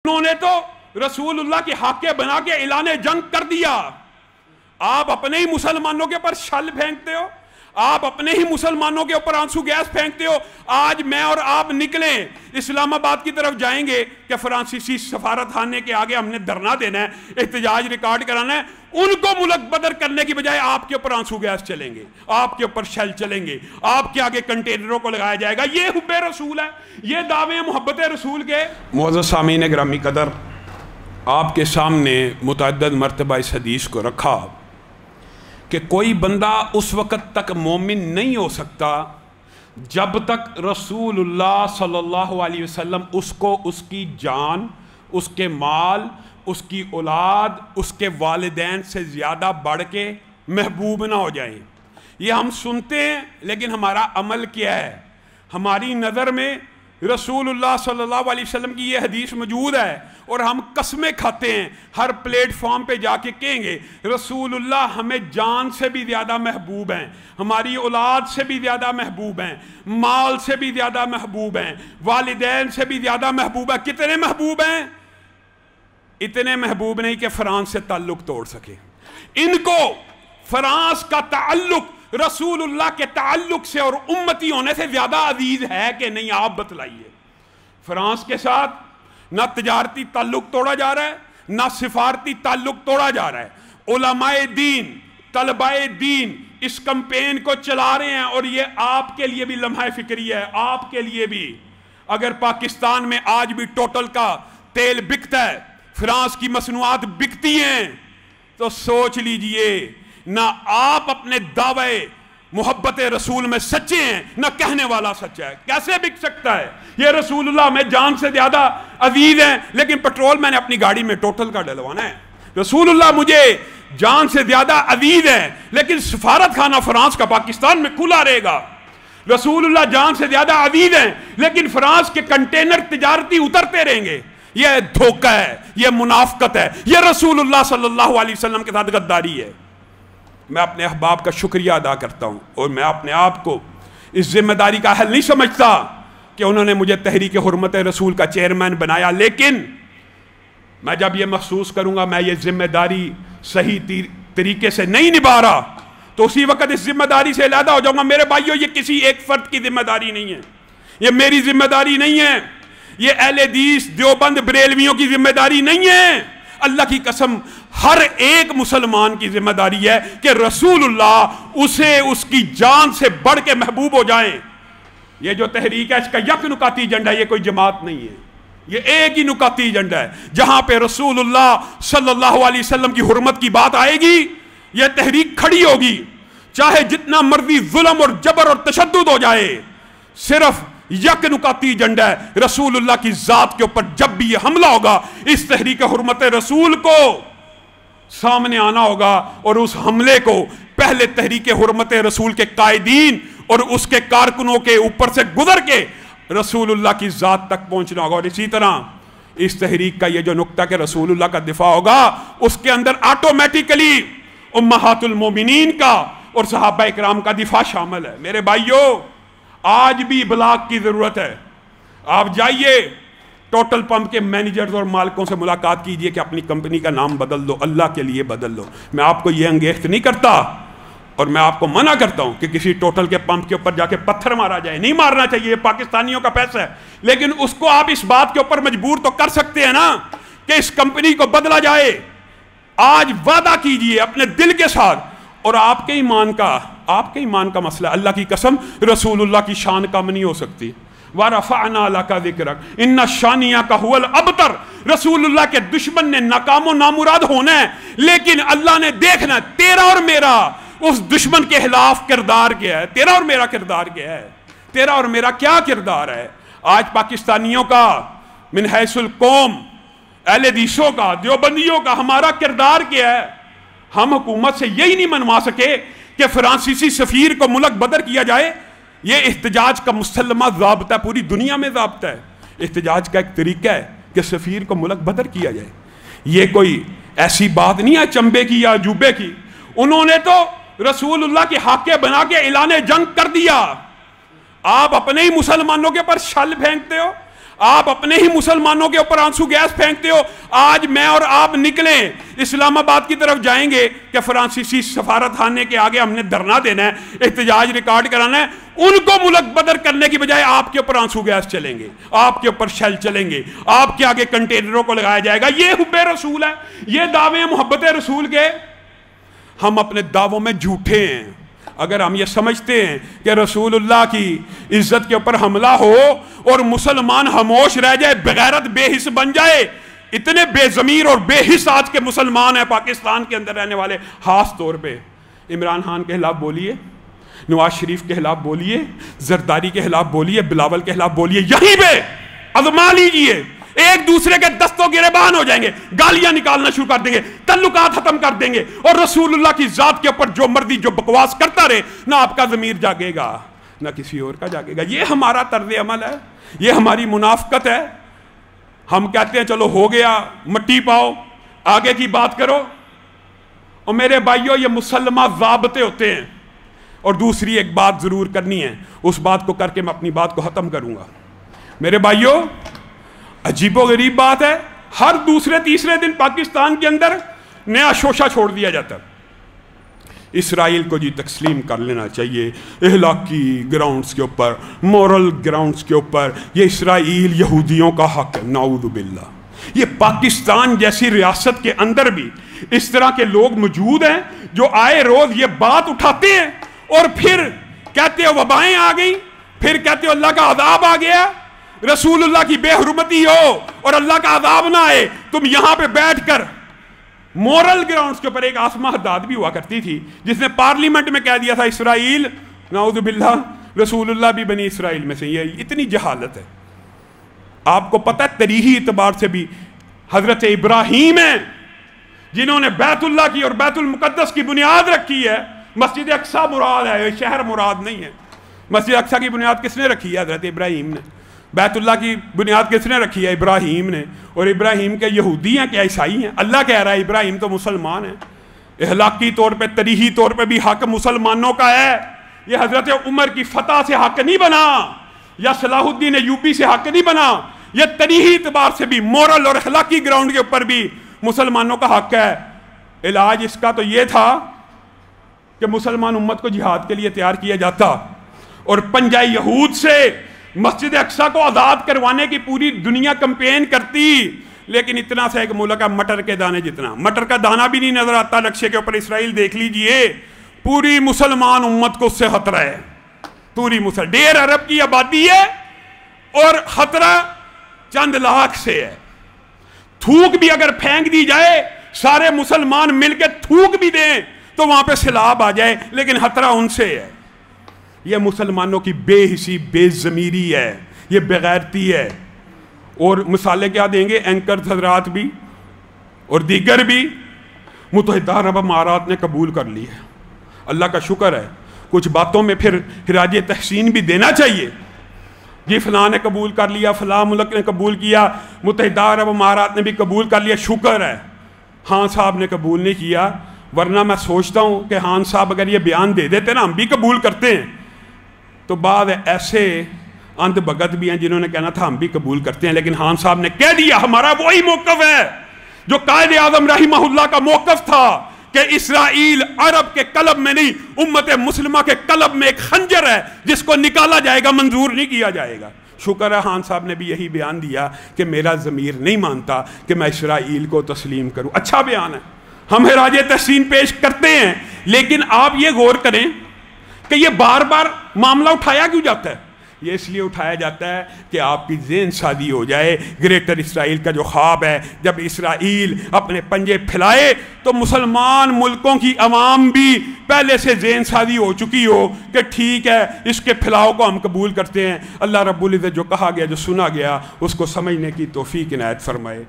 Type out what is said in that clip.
उन्होंने तो रसूलुल्लाह की हाके बना के ऐलान जंग कर दिया। आप अपने ही मुसलमानों के ऊपर छल फेंकते हो, आप अपने ही मुसलमानों के ऊपर आंसू गैस फेंकते हो। आज मैं और आप निकलें इस्लामाबाद की तरफ जाएंगे कि फ्रांसीसी सफारत खाने के आगे हमने धरना देना है, एहतजाज रिकॉर्ड कराना है, उनको मुल्क बदर करने की बजाय आपके ऊपर आंसू गैस चलेंगे, आपके ऊपर शेल चलेंगे, आपके आगे कंटेनरों को लगाया जाएगा। ये हुब्बे रसूल है, ये दावे मोहब्बत रसूल के। मुअज़्ज़ज़ सामीन ग्रामी कदर, आपके सामने मुतअद्दिद मरतबा इस हदीस को रखा कि कोई बंदा उस वक़्त तक मोमिन नहीं हो सकता जब तक रसूलुल्लाह सल्लल्लाहु अलैहि वसल्लम उसको उसकी जान, उसके माल, उसकी औलाद, उसके वालिदैन से ज़्यादा बढ़ के महबूब ना हो जाएं। ये हम सुनते हैं लेकिन हमारा अमल क्या है? हमारी नज़र में रसूलुल्लाह सल्लल्लाहु अलैहि वसल्लम की ये हदीस मौजूद है और हम कसमें खाते हैं, हर प्लेटफॉर्म पे जाके कहेंगे रसूलुल्लाह हमें जान से भी ज़्यादा महबूब हैं, हमारी औलाद से भी ज़्यादा महबूब हैं, माल से भी ज़्यादा महबूब हैं, वालिदैन से भी ज़्यादा महबूब है। कितने महबूब हैं? इतने महबूब नहीं कि फ्रांस से ताल्लुक़ तोड़ सके। इनको फ्रांस का ताल्लुक़ रसूलुल्लाह के ताल्लुक़ से और उम्मती होने से ज़्यादा अजीज़ है कि नहीं? आप बतलाइए। फ्रांस के साथ ना तिजारती ताल्लुक़ तोड़ा जा रहा है, ना सिफारती ताल्लुक़ तोड़ा जा रहा है। उलमाए दीन, तलबाए दीन इस कैंपेन को चला रहे हैं और ये आपके लिए भी लम्हा फिक्री है, आपके लिए भी। अगर पाकिस्तान में आज भी टोटल का तेल बिकता है, फ्रांस की मसनूआत बिकती हैं, तो सोच लीजिए ना आप अपने दावे मोहब्बत रसूल में सच्चे हैं, ना कहने वाला सच्चा है। कैसे बिक सकता है? ये रसूलुल्लाह में जान से ज्यादा अजीज हैं, लेकिन पेट्रोल मैंने अपनी गाड़ी में टोटल का डलवाना है। रसूलुल्लाह मुझे जान से ज्यादा अजीज है, लेकिन सफारत खाना फ्रांस का पाकिस्तान में खुला रहेगा। रसूलुल्लाह जान से ज्यादा अजीज हैं, लेकिन फ्रांस के कंटेनर तिजारती उतरते रहेंगे। यह धोखा है, यह मुनाफकत है, यह रसूलुल्लाह सल्लल्लाहु अलैहि वसल्लम के साथ गद्दारी है। मैं अपने अहबाब का शुक्रिया अदा करता हूँ और मैं अपने आप को इस जिम्मेदारी का हल नहीं समझता कि उन्होंने मुझे तहरीक हुर्मत रसूल का चेयरमैन बनाया, लेकिन मैं जब ये महसूस करूँगा मैं ये जिम्मेदारी सही तरीके से नहीं निभा रहा, तो उसी वक्त इस जिम्मेदारी से अलहदा हो जाऊँगा। मेरे भाइयों, ये किसी एक फ़र्द की जिम्मेदारी नहीं है, ये मेरी जिम्मेदारी नहीं है, ये अहले हदीस देवबंद बरेलवियों की जिम्मेदारी नहीं है। अल्लाह की कसम हर एक मुसलमान की जिम्मेदारी है कि रसूलुल्लाह उसे उसकी जान से बढ़ के महबूब हो जाएं। ये जो तहरीक है इसका यक नुकाती एजेंडा, ये कोई जमात नहीं है, ये एक ही नुकाती एजेंडा है। जहां पे रसूलुल्लाह सल्लल्लाहु अलैहि वसल्लम की हुर्मत की बात आएगी, यह तहरीक खड़ी होगी, चाहे जितना मर्जी जुल्म और जबर और तशद्दुद हो जाए। सिर्फ यक नुकाती एजेंडा है, रसूलुल्लाह की जात के ऊपर जब भी ये हमला होगा, इस तहरीक हुर्मत रसूल को सामने आना होगा और उस हमले को पहले तहरीक हुर्मत रसूल के कायदीन और उसके कारकुनों के ऊपर से गुजर के रसूलुल्लाह की जात तक पहुंचना होगा। और इसी तरह इस तहरीक का ये जो नुक्ता के रसूलुल्लाह का दिफा होगा, उसके अंदर ऑटोमेटिकली उम्महातुल मोमिनीन का और सहाबा इकराम का दिफा शामिल है। मेरे भाइयों, आज भी इबलाग की जरूरत है। आप जाइए टोटल पंप के मैनेजर्स और मालिकों से मुलाकात कीजिए कि अपनी कंपनी का नाम बदल दो, अल्लाह के लिए बदल दो। मैं आपको ये अंगेख्त नहीं करता और मैं आपको मना करता हूं कि किसी टोटल के पंप के ऊपर जाके पत्थर मारा जाए, नहीं मारना चाहिए, पाकिस्तानियों का पैसा है। लेकिन उसको आप इस बात के ऊपर मजबूर तो कर सकते हैं ना कि इस कंपनी को बदला जाए। आज वादा कीजिए अपने दिल के साथ, और आपके ईमान का मसला, अल्लाह की कसम रसूलुल्लाह की शान कम नहीं हो सकती। वरफ़अना लका ज़िक्रक इन्ना शानिया का हुवल अबतर। रसूलुल्लाह के दुश्मन ने नाकामो नामुराद होना है, लेकिन अल्लाह ने देखना तेरा और मेरा उस दुश्मन के खिलाफ किरदार क्या है। तेरा और मेरा किरदार क्या है? तेरा और मेरा क्या किरदार है? आज पाकिस्तानियों का, मिन हैसुल कौम, अहले हदीसों का, देवबंदियों का हमारा किरदार क्या है? हम हुकूमत से यही नहीं मनवा सके कि फ्रांसीसी सफीर को मुल्क बदर किया जाए। ये एहतजाज का मुसल्लमा ज़ाब्ता है, पूरी दुनिया में ज़ाब्ता है। एहतजाज का एक तरीका है कि सफीर को मुल्क बदर किया जाए। ये कोई ऐसी बात नहीं है चंबे की या अजूबे की। उन्होंने तो रसूलुल्लाह के हाके बना के ऐलान जंग कर दिया। आप अपने ही मुसलमानों के ऊपर छल फेंकते हो, آپ اپنے ہی مسلمانوں کے اوپر آنسو گیس پھینکتے ہو. آج میں اور آپ نکلیں اسلام آباد کی طرف جائیں گے کہ فرانسیسی سفارت خانے کے آگے ہم نے دھرنا دینا ہے, احتجاج ریکارڈ کرانا ہے, ان کو ملک بدر کرنے کی بجائے آپ کے اوپر آنسو گیس چلیں گے, آپ کے اوپر شیل چلیں گے, آپ کے آگے کنٹینروں کو لگایا جائے گا. یہ حب رسول ہے, یہ دعوے محبت رسول کے. ہم اپنے دعووں میں جھوٹے ہیں. اگر ہم یہ سمجھتے ہیں کہ رسول اللہ کی عزت کے اوپر حملہ ہو اور مسلمان خاموش رہ جائے, بغیرت بے حس بن جائے, اتنے بے ضمیر اور بے حس آج کے مسلمان ہیں پاکستان کے اندر رہنے والے. خاص طور پہ عمران خان کے خلاف بولیے, نواز شریف کے خلاف بولیے, زرداری کے خلاف بولیے, بلاول کے خلاف بولیے, یہیں پہ آزما لیجئے, ایک دوسرے کے دستوں گریبان ہو جائیں گے, گالیاں نکالنا شروع کر دیں گے, تعلقات ختم کر دیں گے, اور رسول اللہ کی ذات کے اوپر جو مردی جو بکواس کرتا رہے, نہ آپ کا ضمیر جاگے گا نہ کسی اور کا جاگے گا. یہ ہمارا طرز عمل ہے, یہ ہماری منافقت ہے. ہم کہتے ہیں چلو ہو گیا, مٹی پاؤ, آگے کی بات کرو. اور میرے بھائیوں, یہ مسلمہ ضابطے ہوتے ہیں. اور دوسری ایک بات ضرور کرنی ہے, اس بات کو کر کے میں اپنی بات کو ختم کروں گا. میرے بھائیوں, عجیب و غریب بات ہے, ہر دوسرے تیسرے دن پاکستان کے اندر نیا شوشہ چھوڑ دیا جاتا ہے. اسرائیل کو جی تسلیم کر لینا چاہیے, اخلاقی گراؤنڈز کے اوپر, مورل گراؤنڈز کے اوپر, یہ اسرائیل یہودیوں کا حق ہے. نعوذ باللہ. یہ پاکستان جیسی ریاست کے اندر بھی اس طرح کے لوگ موجود ہیں جو آئے روز یہ بات اٹھاتے ہیں, اور پھر کہتے ہو وبائیں آ گئیں, پھر کہتے ہو اللہ کا عذاب آ گیا, رسول اللہ کی بے حرمتی ہو اور اللہ کا عذاب نہ آئے. تم یہاں پہ بیٹھ کر مورل گراؤنڈز کے اوپر, ایک آسمہ حداد بھی ہوا کرتی تھی جس نے پارلیمنٹ میں کہہ دیا تھا اسرائیل, نعوذ باللہ, رسول اللہ بھی بنی اسرائیل میں سے. یہ اتنی جہالت ہے. آپ کو پتہ ہے تاریخی اعتبار سے بھی حضرت ابراہیم ہیں جنہوں نے بیت اللہ کی اور بیت المقدس کی بنیاد رکھی ہے. مسجد اقصی مراد ہے, یہ شہر مراد نہیں ہے. مسجد اقصی کی بنیاد کس نے رکھی ہے؟ حضرت ابراہیم نے. بیت اللہ کی بنیاد کس نے رکھی ہے؟ ابراہیم نے. اور ابراہیم کے یہودی ہیں کیا عیسائی ہیں؟ اللہ کہہ رہا ہے ابراہیم تو مسلمان ہیں. اخلاقی طور پہ, تاریخی طور پہ بھی حق مسلمانوں کا ہے. یہ حضرت عمر کی فتح سے حق نہیں بنا, یا صلاح الدین ایوبی سے حق نہیں بنا. یہ تاریخی اعتبار سے بھی, مورل اور اخلاقی گراؤنڈ کے اوپر بھی مسلمانوں کا حق ہے. علاج اس کا تو یہ تھا کہ مسلمان امت کو جہاد کے لیے تیار کیا جاتا اور پنجہ یہود سے مسجد اقصی کو آزاد کروانے کی پوری دنیا کمپین کرتی. لیکن اتنا سا ایک ملک ہے مٹر کے دانے جتنا, مٹر کا دانہ بھی نہیں نظر آتا نقشے کے اوپر. اسرائیل دیکھ لیجئے, پوری مسلمان امت کو اس سے خطرہ ہے. پوری 1.5 ارب کی آبادی ہے اور خطرہ چند لاکھ سے ہے. تھوک بھی اگر پھینک دی جائے, سارے مسلمان مل کے تھوک بھی دیں تو وہاں پہ سیلاب آ جائے, لیکن خطرہ ان سے ہے. یہ مسلمانوں کی بے حسی, بے ضمیری ہے, یہ بغیرتی ہے. اور مثالیں کیا دیں گے اینکرز حضرات بھی اور دیگر بھی. متحدہ عرب امارات نے قبول کر لی ہے, اللہ کا شکر ہے. کچھ باتوں میں پھر خراج تحسین بھی دینا چاہیے. جی فلاں نے قبول کر لیا, فلاں ملک نے قبول کیا, متحدہ عرب امارات نے بھی قبول کر لیا, شکر ہے. خان صاحب نے قبول نہیں کیا, ورنہ میں سوچتا ہوں کہ خان صاحب اگر یہ بیان دے دیتے نا ہم بھی قبول کرتے ہیں, تو بعد ایسے اندھ بھگت بھی ہیں جنہوں نے کہنا تھا ہم بھی قبول کرتے ہیں. لیکن خان صاحب نے کہہ دیا ہمارا وہی موقف ہے جو قائد اعظم رحمہ اللہ کا موقف تھا کہ اسرائیل عرب کے قلب میں نہیں, امت مسلمہ کے قلب میں ایک خنجر ہے جس کو نکالا جائے گا, منظور نہیں کیا جائے گا. شکر ہے خان صاحب نے بھی یہی بیان دیا کہ میرا ضمیر نہیں مانتا کہ میں اسرائیل کو تسلیم کروں. اچھا بیان ہے, ہم خراج تحسین پیش کرتے ہیں. لیکن آپ یہ غور کریں کہ یہ بار بار معاملہ اٹھایا کیوں جاتا ہے؟ یہ اس لیے اٹھایا جاتا ہے کہ آپ کی ذہن سازی ہو جائے. گریٹر اسرائیل کا جو خواب ہے, جب اسرائیل اپنے پنجے پھیلائے تو مسلمان ملکوں کی عوام بھی پہلے سے ذہن سازی ہو چکی ہو کہ ٹھیک ہے اس کے پھیلاؤ کو ہم قبول کرتے ہیں. اللہ رب العزت جو کہا گیا, جو سنا گیا, اس کو سمجھنے کی توفیق عنایت فرمائے.